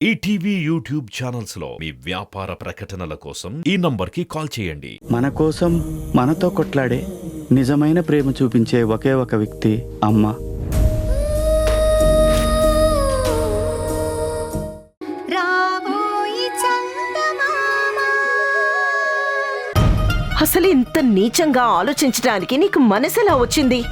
ETV YouTube channels లో మీ వ్యాపార ప్రకటనల కోసం ఈ నంబర్కి కాల్ చేయండి. మన కోసం మనతో కొట్లాడే నిజమైన ప్రేమ చూపించే ఒకే ఒక వ్యక్తి అమ్మ. అసలు ఇంత నీచంగా ఆలోచించడానికి నీకు మనసెలా వచ్చింది?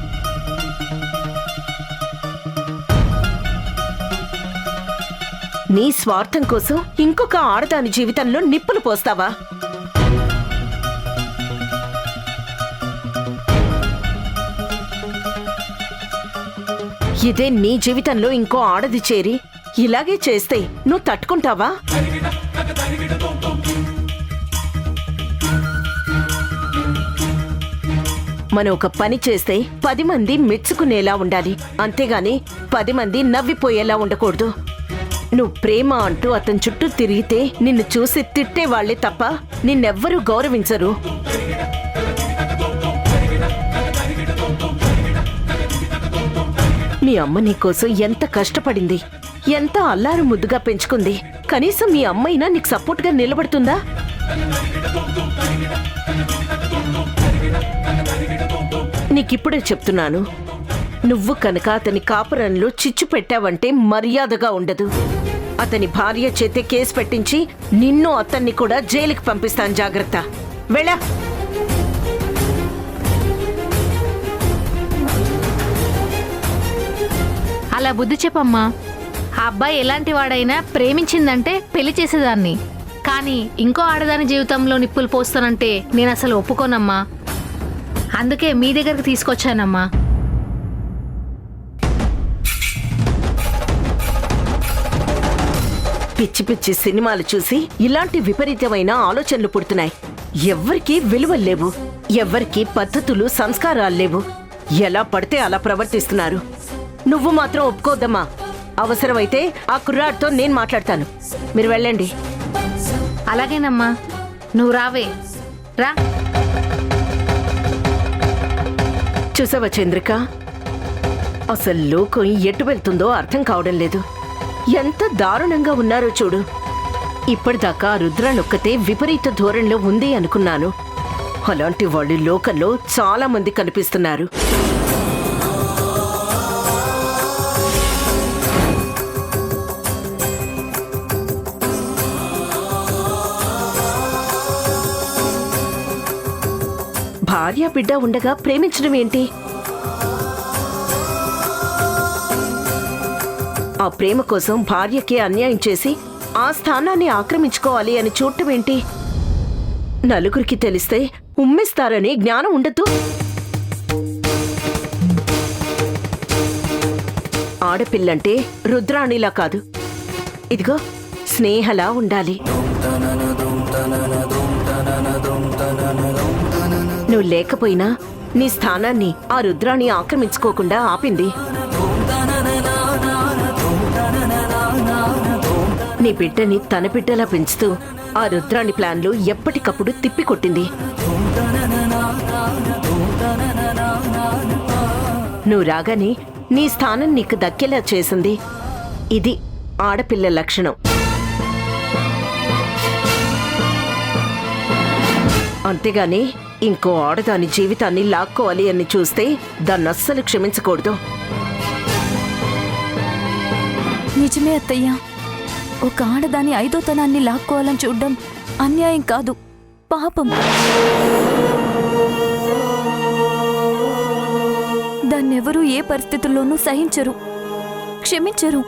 నీ స్వార్థం కోసం ఇంకొక ఆడదాని జీవితంలో నిప్పులు పోస్తావా? ఇదే నీ జీవితంలో ఇంకో ఆడది చేరి ఇలాగే చేస్తే నువ్వు తట్టుకుంటావా? మనం ఒక పని చేస్తే 10 మంది మెచ్చుకునేలా ఉండాలి, అంతేగాని 10 మంది నవ్విపోయేలా ఉండకూడదు. నువ్వు ప్రేమ అంటూ అతని చుట్టూ తిరిగితే నిన్ను చూసి తిట్టేవాళ్లే తప్ప నిన్నెవ్వరూ గౌరవించరు. మీ అమ్మ నీకోసం ఎంత కష్టపడింది, ఎంత అల్లారు ముద్దుగా పెంచుకుంది. కనీసం మీ అమ్మైనా నీకు సపోర్ట్గా నిలబడుతుందా? నీకిప్పుడే చెప్తున్నాను, నువ్వు కనుక అతని కాపురంలో చిచ్చు పెట్టావంటే మర్యాదగా ఉండదు. అతని భార్య చేతే కేసు పెట్టించి నిన్ను అతన్ని కూడా జైలుకి పంపిస్తాను, జాగ్రత్త. వెళ్ళా. అలా బుద్ధి చెప్పమ్మా. ఆ అబ్బాయి ఎలాంటి వాడైనా ప్రేమించిందంటే పెళ్లి చేసేదాన్ని, కానీ ఇంకో ఆడదాని జీవితంలో నిప్పులు పోస్తానంటే నేను అసలు ఒప్పుకోనమ్మా. అందుకే మీ దగ్గరికి తీసుకొచ్చానమ్మా. పిచ్చి పిచ్చి సినిమాలు చూసి ఇలాంటి విపరీతమైన ఆలోచనలు పుడుతున్నాయి. ఎవ్వరికీ విలువలు లేవు, ఎవ్వరికీ పద్ధతులు సంస్కారాలు లేవు. ఎలా పడితే అలా ప్రవర్తిస్తున్నారు. నువ్వు మాత్రం ఒప్పుకోద్దమ్మా. అవసరమైతే ఆ కుర్రాడితో నేను మాట్లాడతాను. మీరు వెళ్ళండి. అలాగేనమ్మా, నువ్వు రావే, రా. చూసావా చంద్రిక, అసలు లోకం ఎటు వెళ్తుందో అర్థం కావడం లేదు. ఎంత దారుణంగా ఉన్నారో చూడు. ఇప్పటిదాకా రుద్రానొక్కతే విపరీత ధోరణిలో ఉంది అనుకున్నాను. అలాంటి వాళ్ళు లోకంలో చాలా మంది కనిపిస్తున్నారు. భార్య బిడ్డ ఉండగా ప్రేమించడం ఏంటి? ఆ ప్రేమ కోసం భార్యకి అన్యాయం చేసి ఆ స్థానాన్ని ఆక్రమించుకోవాలి అని చూడటం ఏంటి? నలుగురికి తెలిస్తే ఉమ్మేస్తారని జ్ఞానం ఉండదు. ఆడపిల్లంటే రుద్రాణిలా కాదు, ఇదిగో స్నేహలా ఉండాలి. నువ్వు లేకపోయినా నీ స్థానాన్ని ఆ రుద్రాణి ఆక్రమించుకోకుండా ఆపింది. నీ బిడ్డని తన బిడ్డలా పెంచుతూ ఆ రుద్రాణి ప్లాన్లు ఎప్పటికప్పుడు తిప్పికొట్టింది. నువ్వు రాగానే నీ స్థానం నీకు దక్కేలా చేసింది. ఇది ఆడపిల్ల లక్షణం. అంతేగాని ఇంకో ఆడదాని జీవితాన్ని లాక్కోవాలి అని చూస్తే దాన్ని అస్సలు క్షమించకూడదు. నిజమే అత్తయ్య, ఒక ఆడదాని ఐదోతనాన్ని లాక్కోవాలని చూడ్డం అన్యాయం కాదు, పాపం. దాన్నెవరూ ఏ పరిస్థితుల్లోనూ సహించరు, క్షమించరు.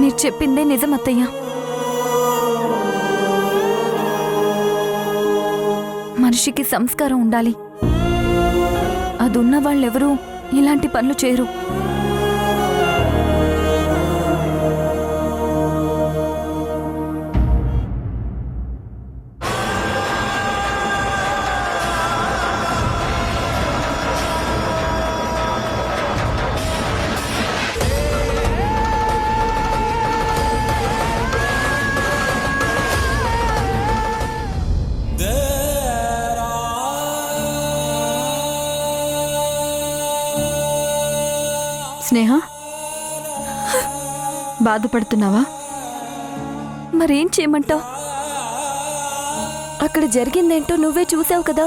మీరు చెప్పిందే నిజం అత్తయ్య. మనిషికి సంస్కారం ఉండాలి. అదున్న వాళ్ళెవరూ ఇలాంటి పనులు చేయరు. స్నేహ, బాధపడుతున్నావా? మరేం చేయమంటావు? అక్కడ జరిగిందేంటో నువ్వే చూసావు కదా.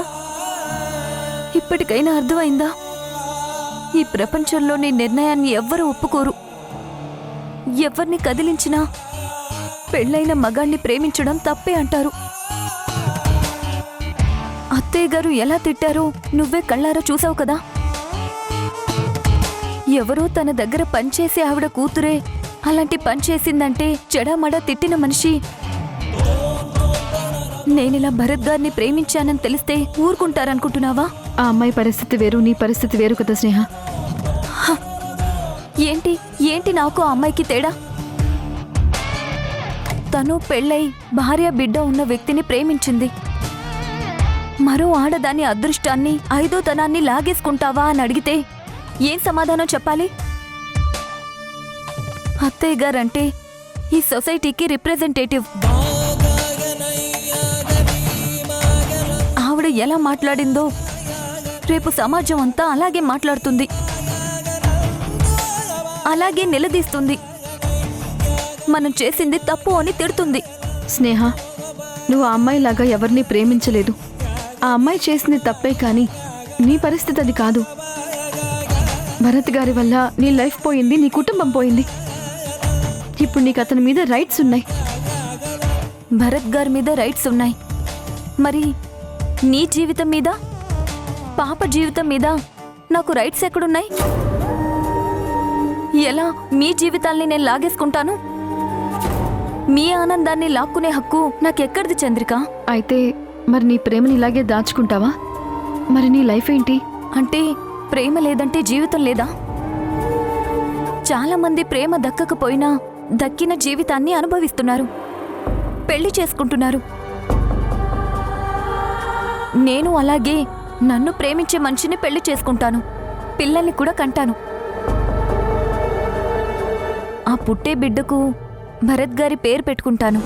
ఇప్పటికైనా అర్థమైందా? ఈ ప్రపంచంలో నీ నిర్ణయాన్ని ఎవ్వరూ ఒప్పుకోరు. ఎవరిని కదిలించినా పెళ్ళైన మగాణ్ణి ప్రేమించడం తప్పే అంటారు. అత్తయ్య గారు ఎలా తిట్టారో నువ్వే కళ్ళారా చూసావు కదా. ఎవరో తన దగ్గర పనిచేసే ఆవిడ కూతురే అలాంటి పని చేసిందంటే చెడామడా తిట్టిన మనిషి నేనిలా భరత్ గారిని ప్రేమించానని తెలిస్తే ఊరుకుంటారనుకుంటున్నావా? ఆ అమ్మాయి పరిస్థితి వేరు, నీ పరిస్థితి వేరు కదా స్నేహ. ఏంటి ఏంటి నాకు ఆ అమ్మాయికి తేడా? తను పెళ్ళై భార్య బిడ్డ ఉన్న వ్యక్తిని ప్రేమించింది. మరో ఆడదాని అదృష్టాన్ని ఐదోతనాన్ని లాగేసుకుంటావా అని అడిగితే ఏం సమాధానం చెప్పాలి? అత్తయ్య గారంటే ఈ సొసైటీకి రిప్రజెంటేటివ్. ఆవిడ ఎలా మాట్లాడిందో రేపు సమాజం అంతా అలాగే మాట్లాడుతుంది, అలాగే నిలదీస్తుంది. మనం చేసింది తప్పు అని తిడుతుంది. స్నేహ, నువ్వు ఆ అమ్మాయిలాగా ఎవరిని ప్రేమించలేదు. ఆ అమ్మాయి చేసింది తప్పే, కానీ నీ పరిస్థితి అది కాదు. భరత్ గారి వల్ల నీ లైఫ్ పోయింది, నీ కుటుంబం పోయింది. ఇప్పుడు నీకు అతని మీద రైట్స్ ఉన్నాయి. భరత్ గారి మీద రైట్స్ ఉన్నాయి, మరి నీ జీవితం మీద, పాప జీవితం మీద నాకు రైట్స్ ఎక్కడున్నాయి? ఎలా మీ జీవితాల్ని నేను లాగేసుకుంటాను? మీ ఆనందాన్ని లాక్కునే హక్కు నాకెక్కడిది చంద్రిక? అయితే మరి నీ ప్రేమని ఇలాగే దాచుకుంటావా? మరి నీ లైఫ్ ఏంటి? అంటే ప్రేమ లేదంటే జీవితం లేదా? చాలా మంది ప్రేమ దక్కకపోయినా దక్కిన జీవితాన్ని అనుభవిస్తున్నారు, పెళ్లి చేసుకుంటున్నారు. నేను అలాగే నన్ను ప్రేమించే మనిషిని పెళ్లి చేసుకుంటాను, పిల్లల్ని కూడా కంటాను. ఆ పుట్టే బిడ్డకు భరత్ గారి పేరు పెట్టుకుంటాను.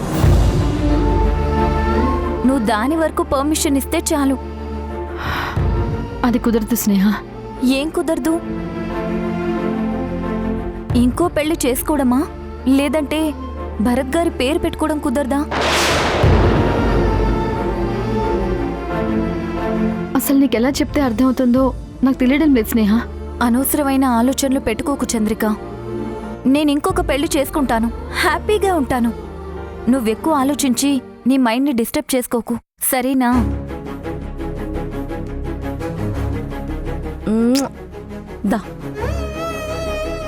నువ్వు దాని వరకు పర్మిషన్ ఇస్తే చాలు. అది కుదరదు స్నేహ. ఏం కుదరదు? ఇంకో పెళ్లి చేసుకోవడమా, లేదంటే భరత్ గారి పేరు పెట్టుకోవడం కుదరదా? అసలు నీకెలా చెప్తే అర్థమవుతుందో నాకు తెలియడం లేదు స్నేహ. అనవసరమైన ఆలోచనలు పెట్టుకోకు చంద్రిక. నేను ఇంకొక పెళ్లి చేసుకుంటాను, హ్యాపీగా ఉంటాను. నువ్వెక్కువ ఆలోచించి నీ మైండ్ని డిస్టర్బ్ చేసుకోకు, సరేనా? దా,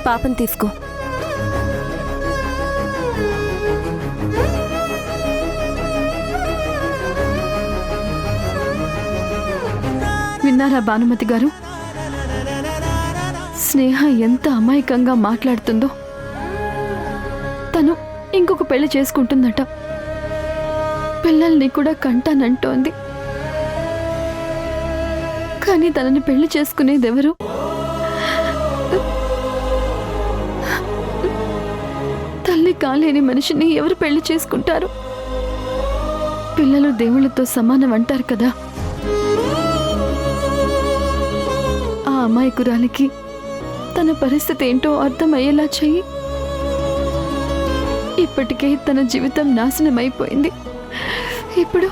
పాపం తీసుకో. విన్నారా భానుమతి గారు? స్నేహ ఎంత అమాయకంగా మాట్లాడుతుందో. తను ఇంకొక పెళ్లి చేసుకుంటుందట, పిల్లల్ని కూడా కంటానంటోంది. కానీ తనని పెళ్లి చేసుకునేదెవరు? తల్లి కాలేని మనిషిని ఎవరు పెళ్లి చేసుకుంటారు? పిల్లలు దేవుళ్ళతో సమానం అంటారు కదా. ఆ అమాయకురాలికి తన పరిస్థితి ఏంటో అర్థమయ్యేలా చెయ్యి. ఇప్పటికే తన జీవితం నాశనమైపోయింది. ఇప్పుడు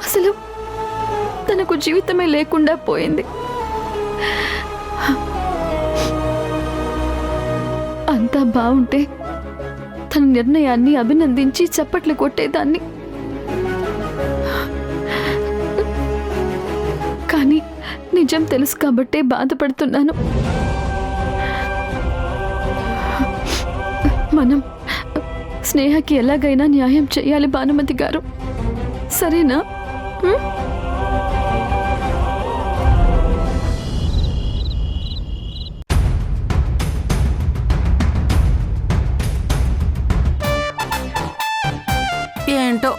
అసలు తనకు జీవితమే లేకుండా పోయింది. అంతా బాగుంటే తన నిర్ణయాన్ని అభినందించి చప్పట్లు కొట్టేదాన్ని. కానీ నిజం తెలుసు కాబట్టే బాధపడుతున్నాను. మనం స్నేహకి ఎలాగైనా న్యాయం చేయాలి భానుమతి గారు, సరేనా? ఏంటో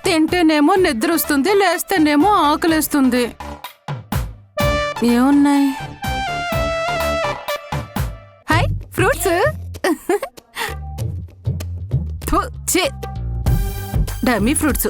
తింటేనేమో నిద్ర వస్తుంది, లేస్తేనేమో ఆకలేస్తుంది. ఏమున్నాయి? Hi, fruits. Dummy fruits.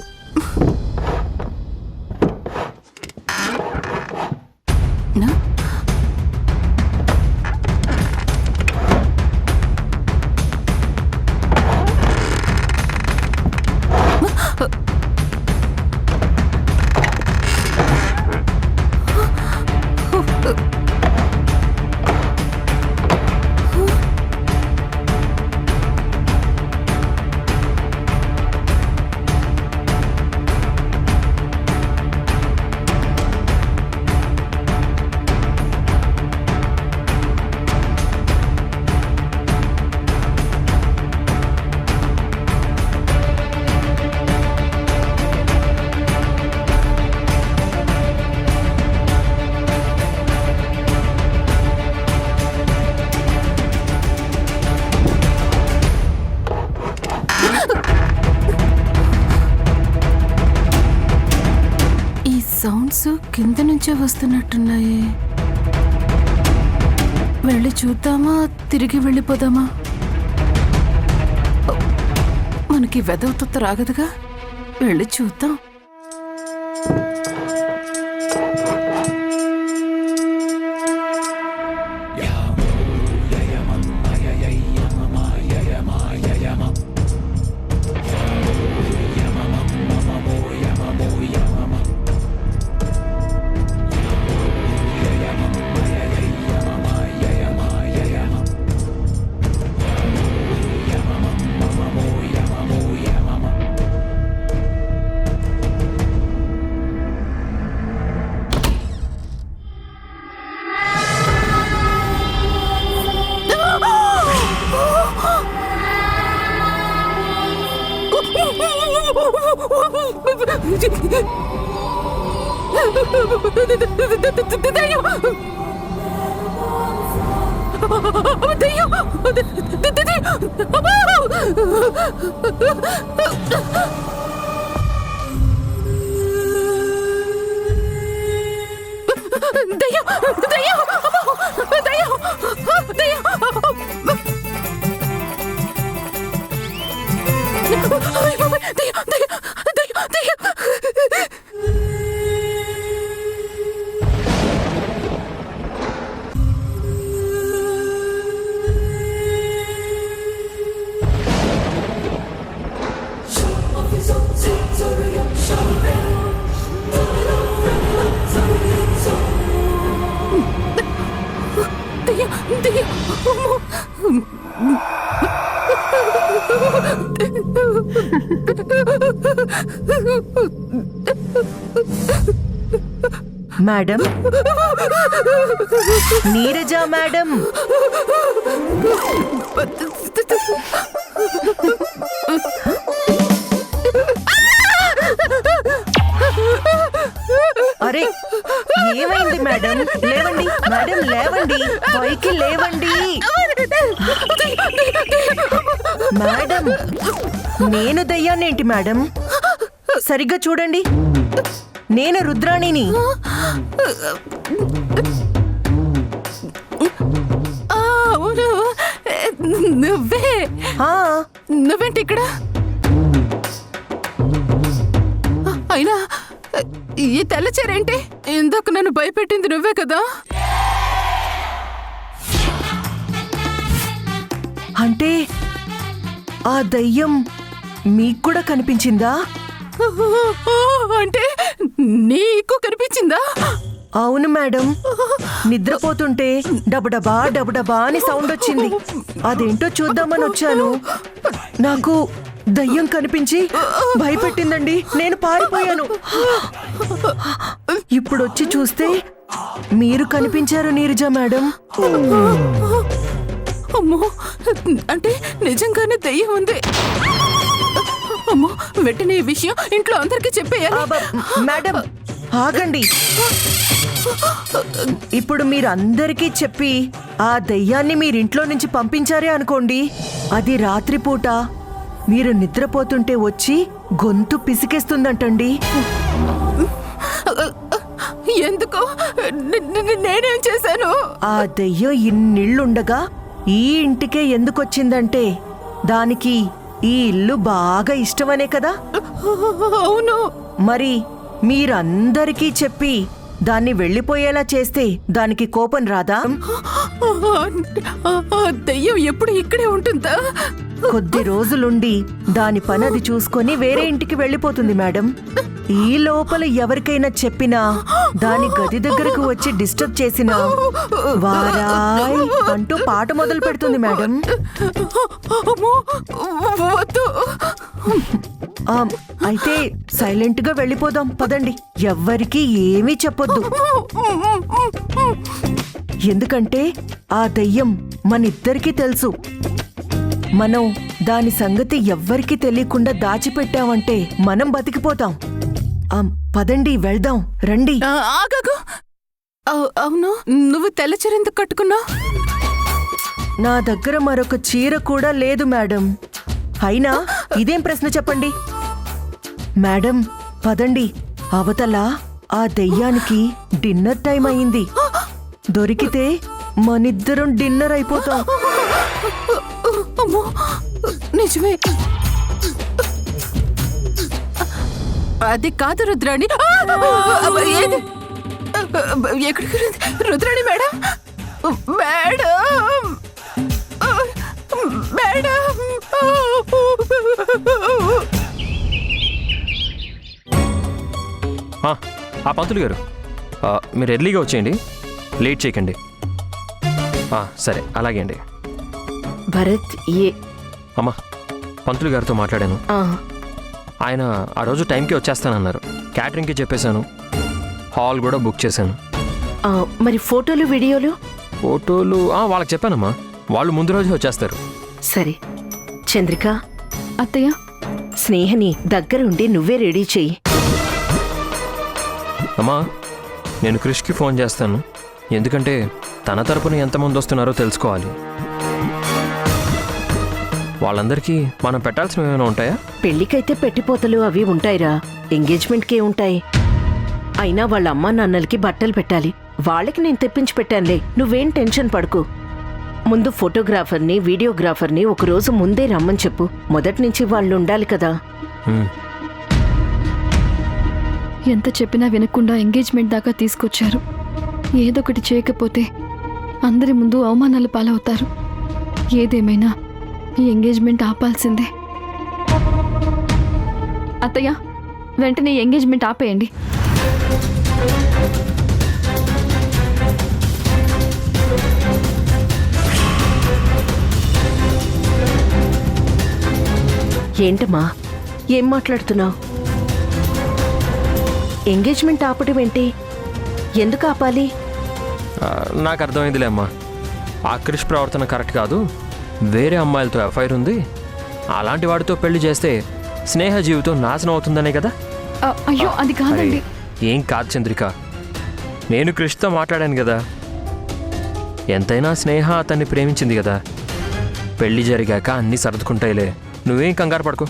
Sounds కింద నుంచే వస్తున్నట్టున్నాయి. వెళ్ళి చూద్దామా, తిరిగి వెళ్ళిపోదామా? మనకి వెదవుతొత్త రాగదుగా, వెళ్ళి చూద్దాం. మేడం, నీరజ మేడం, అరే ఏమైంది మేడం? లేవండి మేడం, లేవండి, పైకి లేవండి మేడం. నేను దయ్యాన్నేంటి మేడం? సరిగ్గా చూడండి, నేను రుద్రాణిని. అవును, నువ్వే. నువ్వేంటి ఇక్కడ? అయినా ఈ తెల్లచీరేంటి? ఇందాక నన్ను భయపెట్టింది నువ్వే కదా? అంటే ఆ దయ్యం మీకు కూడా కనిపించిందా? అంటే నీకు కనిపించిందా? అవును మేడం, నిద్రపోతుంటే డబడబా డబడబా అని సౌండ్ వచ్చింది. అదేంటో చూద్దామని వచ్చాను. నాకు దయ్యం కనిపించి భయపెట్టిందండి. నేను పారిపోయాను. ఇప్పుడు వచ్చి చూస్తే మీరు కనిపించారు నీరజ మేడం. అమ్మో, అంటే నిజంగానే దయ్యం ఉంది. అమ్మో, వెంటనే ఈ విషయం ఇంట్లో అందరికీ చెప్పేయాలి. మేడం ఆగండి. ఇప్పుడు మీరు అందరికీ చెప్పి ఆ దయ్యాన్ని మీరింట్లో నుంచి పంపించారే అనుకోండి, అది రాత్రిపూట మీరు నిద్రపోతుంటే వచ్చి గొంతు పిసికేస్తుందంటండి. ఎందుకు? నేనేం చేశాను? ఆ దెయ్యం ఇన్నిళ్ళుండగా ఈ ఇంటికే ఎందుకొచ్చిందంటే దానికి ఈ ఇల్లు బాగా ఇష్టమనే కదా. అవును. మరి మీరందరికీ చెప్పి దాన్ని వెళ్ళిపోయేలా చేస్తే దానికి కోపం రాదా? దెయ్యం ఎప్పుడు ఇక్కడే ఉంటుందా? కొద్ది రోజులుండి దాని పని అది చూసుకొని వేరే ఇంటికి వెళ్ళిపోతుంది మేడం. ఈ లోపల ఎవరికైనా చెప్పినా దాని గది దగ్గరకు వచ్చి డిస్టర్బ్ చేసినా వారాయ్ అంటూ పాట మొదలు పెడుతుంది మేడం. అయితే సైలెంట్ గా వెళ్ళిపోదాం పదండి. ఎవ్వరికీ ఏమీ చెప్పొద్దు. ఎందుకంటే ఆ దయ్యం మనిద్దరికీ తెలుసు. మనం దాని సంగతి ఎవ్వరికీ తెలియకుండా దాచిపెట్టామంటే మనం బతికిపోతాం. పదండి వెళ్దాం, రండి. ఆగాగు. అవును, నువ్వు తెల్ల చీర ఎందుకు కట్టుకున్నావు? నా దగ్గర మరొక చీర కూడా లేదు మేడం. అయినా ఇదేం ప్రశ్న చెప్పండి. మేడం పదండి, అవతల ఆ దెయ్యానికి డిన్నర్ టైం అయింది. దొరికితే మనిద్దరం డిన్నర్ అయిపోతాం. అమ్మో నిజమే. అది కాదు రుద్రాణి. ఏది? ఎక్కడికి రుద్రాణి మేడం? Madam madam. ఆ పంతులు గారు, మీరు ఎర్లీగా వచ్చేయండి, లేట్ చేయకండి. సరే అలాగే అండి. భరత్ అమ్మా, పంతులు గారితో మాట్లాడాను. ఆయన ఆ రోజు టైంకి వచ్చేస్తానన్నారు. క్యాటరింగ్కి చెప్పేశాను, హాల్ కూడా బుక్ చేశాను. మరి ఫోటోలు వీడియోలు? ఫోటోలు వాళ్ళకి చెప్పానమ్మా, వాళ్ళు ముందు రోజు వచ్చేస్తారు. సరే చంద్రిక, అత్తయ్య, స్నేహని దగ్గరుండి నువ్వే రెడీ చెయ్యి. అమ్మా, నేను క్రిష్కి ఫోన్ చేస్తాను, ఎందుకంటే తన తరపున ఎంతమంది వస్తున్నారో తెలుసుకోవాలి. వాళ్ళందరికీ మనం పెట్టాల్సినవి ఏమైనా ఉంటాయా? పెళ్లికైతే పెట్టిపోతలు అవి ఉంటాయిరా, ఎంగేజ్మెంట్కే ఉంటాయి. అయినా వాళ్ళ అమ్మా నాన్నలకి బట్టలు పెట్టాలి, వాళ్ళకి నేను తెప్పించి పెట్టానులే, నువ్వేం టెన్షన్ పడుకు. ముందు ఫోటోగ్రాఫర్ని వీడియోగ్రాఫర్ని ఒకరోజు ముందే రమ్మని చెప్పు, మొదటి నుంచి వాళ్ళు ఉండాలి కదా. ఎంత చెప్పినా వినకుండా ఎంగేజ్మెంట్ దాకా తీసుకొచ్చారు. ఏదొకటి చేయకపోతే అందరి ముందు అవమానాలు పాలవుతారు. ఏదేమైనా ఈ ఎంగేజ్మెంట్ ఆపాల్సిందే. అత్తయ్య, వెంటనే ఈ ఎంగేజ్మెంట్ ఆపేయండి. ఏంటమ్మా, ఏం మాట్లాడుతున్నావు? ఎంగేజ్మెంట్ ఆపడం ఏంటి? ఎందుకు ఆపాలి? నాకు అర్థమైందిలే అమ్మా, ఆ క్రిష్ ప్రవర్తన కరెక్ట్ కాదు, వేరే అమ్మాయిలతో ఎఫ్ఐఆర్ ఉంది, అలాంటి వాడితో పెళ్లి చేస్తే స్నేహ జీవితం నాశనం అవుతుందనే కదా. అయ్యో అది కాదండి. ఏం కాదు చంద్రిక, నేను క్రిష్తో మాట్లాడాను కదా, ఎంతైనా స్నేహ అతన్ని ప్రేమించింది కదా, పెళ్లి జరిగాక అన్నీ సర్దుకుంటాయిలే, నువ్వేం కంగారు పడుకో.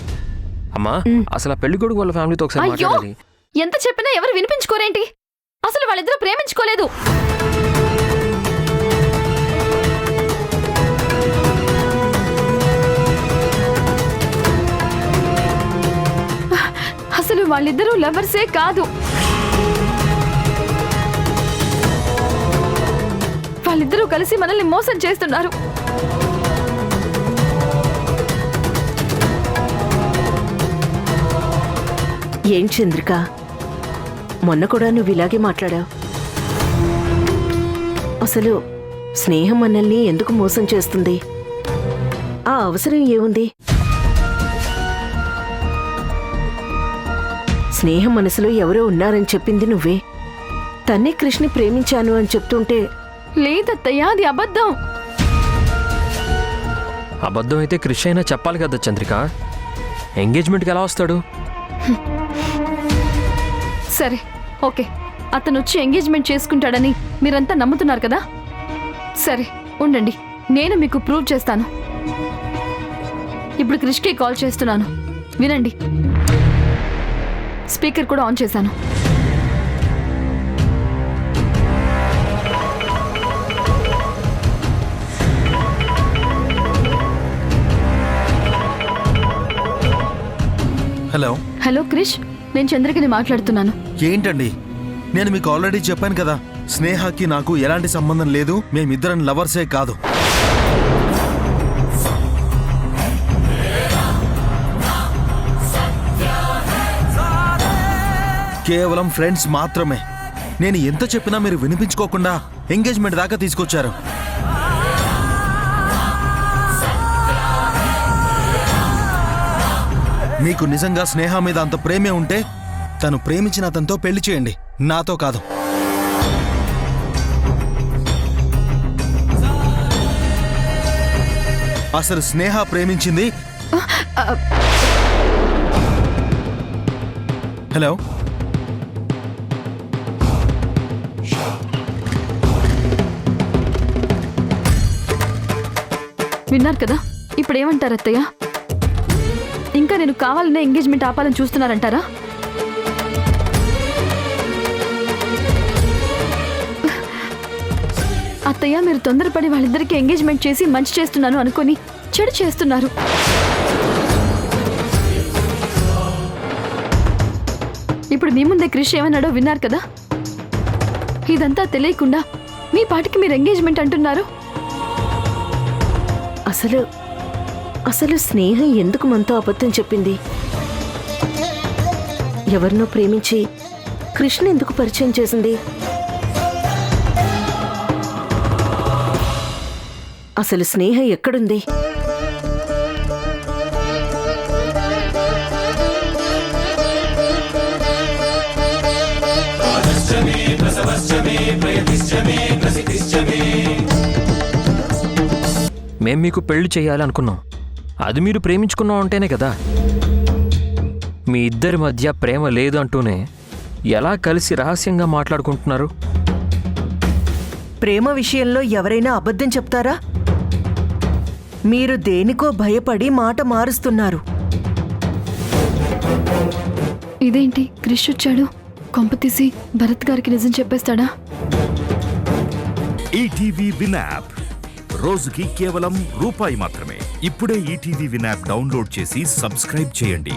అమ్మా, అసలు ఆ పెళ్లి కొడుకు వాళ్ళ ఫ్యామిలీతో ఒకసారి అయ్యో, మాట్లాడాలి. ఎంత చెప్పినా ఎవరు వినిపించుకోరేంటి? అసలు వాళ్ళిద్దరూ ప్రేమించుకోలేదు. అసలు వాళ్ళిద్దరూ లవర్సే కాదు. వాళ్ళిద్దరూ కలిసి మనల్ని మోసం చేస్తున్నారు. ఏం చంద్రిక, మొన్న కూడా నువ్వు ఇలాగే మాట్లాడావు. అసలు స్నేహం మనల్ని ఎందుకు మోసం చేస్తుంది? ఆ అవసరం ఏముంది? స్నేహం మనసులో ఎవరో ఉన్నారని చెప్పింది నువ్వే. తన్నే కృష్ణని ప్రేమించాను అని చెప్తుంటే. లేదత్తయ్య, అది అబద్ధం. అబద్ధం అయితే క్రిష్ అయినా చెప్పాలి కదా చంద్రిక, ఎంగేజ్మెంట్కి ఎలా వస్తాడు? సరే ఓకే, అతను వచ్చి ఎంగేజ్మెంట్ చేసుకుంటాడని మీరంతా నమ్ముతున్నారు కదా. సరే ఉండండి, నేను మీకు ప్రూవ్ చేస్తాను. ఇప్పుడు క్రిష్కి కాల్ చేస్తున్నాను, వినండి. స్పీకర్ కూడా ఆన్ చేశాను. హలో హలో క్రిష్, నేను చంద్రికని మాట్లాడుతున్నాను. ఏంటండి, నేను మీకు ఆల్రెడీ చెప్పాను కదా, స్నేహకి నాకు ఎలాంటి సంబంధం లేదు, మేమిద్దరం లవర్సే కాదు. కేవలం ఫ్రెండ్స్ మాత్రమే. నేను ఎంత చెప్పినా మీరు వినిపించుకోకుండా ఎంగేజ్మెంట్ దాకా తీసుకొచ్చారు. మీకు నిజంగా స్నేహ మీద అంత ప్రేమే ఉంటే తను ప్రేమించిన అతనితో పెళ్లి చేయండి, నాతో కాదు. అసలు స్నేహ ప్రేమించింది. హలో, విన్నారు కదా, ఇప్పుడు ఏమంటారు అత్తయ్య? ఇంకా నేను కావాలనే ఎంగేజ్మెంట్ ఆపాలని చూస్తున్నారంటారా? అత్తయ్య మీరు తొందరపడి వాళ్ళిద్దరికి ఎంగేజ్మెంట్ చేసి మంచి చేస్తున్నాను అనుకొని చెడు చేస్తున్నారు. ఇప్పుడు మీ ముందే క్రిష్ ఏమన్నాడో విన్నారు కదా. ఇదంతా తెలియకుండా మీ పాటికి మీరు ఎంగేజ్మెంట్ అంటున్నారు. అసలు స్నేహ ఎందుకు మనతో అబద్ధం చెప్పింది? ఎవరినో ప్రేమించి కృష్ణ ఎందుకు పరిచయం చేసింది? అసలు స్నేహ ఎక్కడుంది? మేం మీకు పెళ్లి చేయాలి అనుకున్నాం. అది మీరు ప్రేమించుకున్నాం అంటేనే కదా. మీ ఇద్దరి మధ్య ప్రేమ లేదు అంటూనే ఎలా కలిసి రహస్యంగా మాట్లాడుకుంటున్నారు? ప్రేమ విషయంలో ఎవరైనా అబద్ధం చెప్తారా? మీరు దేనికో భయపడి మాట మారుస్తున్నారు. ఇదేంటి క్రిష్ వచ్చాడు? కొంపతీసి భరత్ గారికి నిజం చెప్పేస్తాడా? ఈటీవీ విన్ యాప్ రోజుకి కేవలం రూపాయి మాత్రమే. ఇప్పుడే ఈటీవీ విన్ యాప్ డౌన్లోడ్ చేసి సబ్స్క్రైబ్ చేయండి.